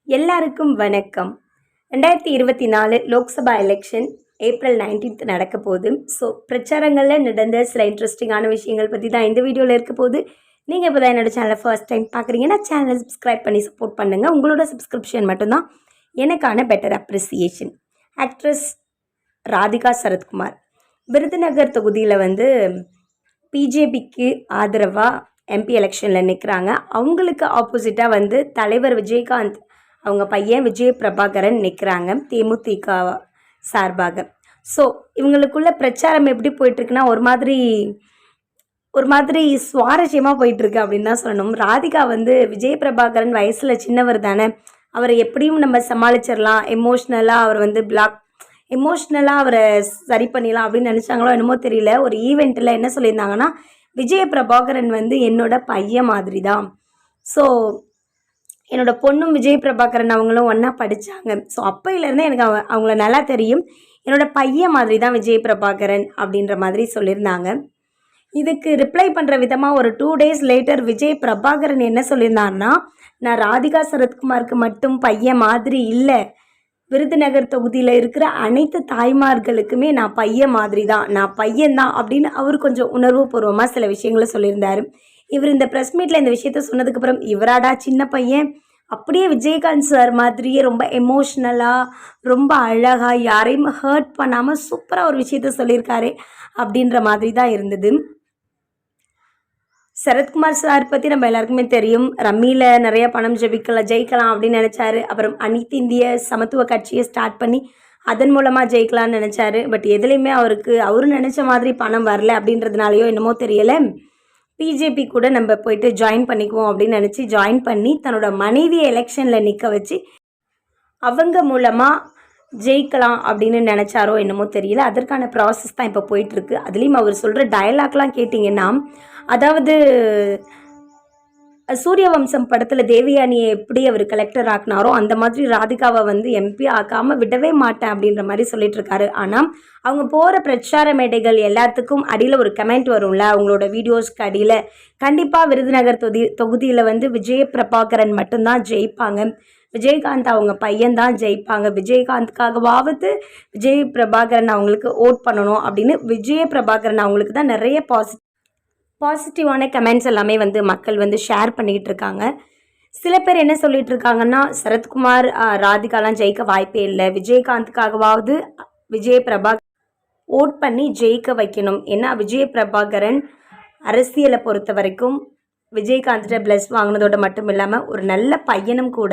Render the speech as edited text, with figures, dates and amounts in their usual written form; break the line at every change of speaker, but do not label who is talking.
எல்லாருக்கும் வணக்கம். 2024 Lok Sabha election April 19th நடக்க போகுது. ஸோ பிரச்சாரங்களில் நடந்த சில இன்ட்ரெஸ்டிங்கான விஷயங்கள் பற்றி தான் இந்த வீடியோவில் இருக்க போகுது. நீங்கள் இப்போ தான் என்னோட சேனலை ஃபர்ஸ்ட் டைம் பார்க்குறீங்கன்னா சேனலை சப்ஸ்கிரைப் பண்ணி சப்போர்ட் பண்ணுங்கள். உங்களோட சப்ஸ்கிரிப்ஷன் மட்டும்தான் எனக்கான better appreciation. Actress Radhika Sarathkumar Virudhunagar தொகுதியில் பிஜேபிக்கு ஆதரவாக எம்பி எலெக்ஷனில் நிற்கிறாங்க. அவங்களுக்கு ஆப்போசிட்டாக தலைவர் விஜயகாந்த் அவங்க பையன் விஜய் பிரபாகரன் நிற்கிறாங்க தேமுதிக சார்பாக. ஸோ இவங்களுக்குள்ள பிரச்சாரம் எப்படி போயிட்டுருக்குன்னா ஒரு மாதிரி சுவாரஸ்யமாக போயிட்டுருக்கு அப்படின்னு தான் சொல்லணும். ராதிகா விஜய் பிரபாகரன் வயசில் சின்னவர் தானே, அவரை எப்படியும் நம்ம சமாளிச்சிடலாம், எமோஷ்னலாக அவரை சரி பண்ணிடலாம் அப்படின்னு நினச்சாங்களோ என்னமோ தெரியல. ஒரு ஈவெண்ட்டில் என்ன சொல்லியிருந்தாங்கன்னா, விஜய் பிரபாகரன் என்னோட பையன் மாதிரி தான். ஸோ என்னோட பொண்ணும் விஜய் பிரபாகரன் அவங்களும் ஒன்றா படித்தாங்க. ஸோ அப்போயிலேருந்தே எனக்கு அவங்கள நல்லா தெரியும். என்னோடய பையன் மாதிரி தான் விஜய் பிரபாகரன் அப்படின்ற மாதிரி சொல்லியிருந்தாங்க. இதுக்கு ரிப்ளை பண்ணுற விதமாக ஒரு 2 days லேட்டர் விஜய் பிரபாகரன் என்ன சொல்லியிருந்தாங்கன்னா, நான் ராதிகா சரத்குமாருக்கு மட்டும் பையன் மாதிரி இல்லை, விருதுநகர் தொகுதியில் இருக்கிற அனைத்து தாய்மார்களுக்குமே நான் பையன் மாதிரி தான், நான் பையன்தான் அப்படின்னு அவர் கொஞ்சம் உணர்வுபூர்வமாக சில விஷயங்களை சொல்லியிருந்தார். இவர் இந்த ப்ரெஸ் மீட்டில் இந்த விஷயத்த சொன்னதுக்கப்புறம், இவராடா சின்ன பையன், அப்படியே விஜயகாந்த் சார் மாதிரியே ரொம்ப எமோஷ்னலாக ரொம்ப அழகாக யாரையும் ஹர்ட் பண்ணாமல் சூப்பராக ஒரு விஷயத்த சொல்லியிருக்காரு அப்படின்ற மாதிரி தான் இருந்தது. சரத்குமார் சார் பற்றி நம்ம எல்லாருக்குமே தெரியும். ரம்மியில் நிறைய பணம் ஜெயிக்கலாம் அப்படின்னு நினச்சாரு. அப்புறம் அனைத்து இந்திய சமத்துவ கட்சியை ஸ்டார்ட் பண்ணி அதன் மூலமாக ஜெயிக்கலான்னு நினச்சாரு. பட் எதுலேயுமே அவரு நினச்ச மாதிரி பணம் வரல அப்படின்றதுனாலையோ என்னமோ தெரியலை, பிஜேபி கூட நம்ம போயிட்டு ஜாயின் பண்ணிக்குவோம் அப்படின்னு நினச்சி ஜாயின் பண்ணி தன்னோட மனைவியை எலெக்ஷனில் நிற்க வச்சு அவங்க மூலமாக ஜெயிக்கலாம் அப்படின்னு நினச்சாரோ என்னமோ தெரியல. அதற்கான ப்ராசஸ் தான் இப்போ போயிட்டுருக்கு. அதுலேயும் அவர் சொல்கிற டயலாக்லாம் கேட்டிங்கன்னா, அதாவது சூரியவம்சம் படத்தில் தேவயானியை எப்படி அவர் கலெக்டர் ஆக்கினாரோ அந்த மாதிரி ராதிகாவை எம்பி ஆக்காமல் விடவே மாட்டேன் அப்படின்ற மாதிரி சொல்லிட்டு இருக்காரு. ஆனால் அவங்க போகிற பிரச்சார மேடைகள் எல்லாத்துக்கும் அடியில் ஒரு கமெண்ட் வரும்ல, அவங்களோட வீடியோஸ்க்கு அடியில் கண்டிப்பாக விருதுநகர் தொகுதியில் விஜய் பிரபாகரன் மட்டும்தான் ஜெயிப்பாங்க, விஜயகாந்த் அவங்க பையன்தான் ஜெயிப்பாங்க, விஜயகாந்த்காகவாவது விஜய் பிரபாகரன் அவங்களுக்கு ஓட் பண்ணணும் அப்படின்னு விஜய் பிரபாகரன் அவங்களுக்கு தான் நிறைய பாசிட்டிவான கமெண்ட்ஸ் எல்லாமே மக்கள் ஷேர் பண்ணிக்கிட்டு இருக்காங்க. சில பேர் என்ன சொல்லிட்டு இருக்காங்கன்னா, சரத்குமார் ராதிகாலாம் ஜெயிக்க வாய்ப்பே இல்லை, விஜயகாந்த்காகவாவது விஜய் பிரபாகரன் ஓட் பண்ணி ஜெயிக்க வைக்கணும். ஏன்னா விஜய் பிரபாகரன் அரசியலை பொறுத்த வரைக்கும் விஜயகாந்த்கிட்ட பிளஸ் வாங்கினதோட மட்டும் இல்லாமல் ஒரு நல்ல பையனும் கூட.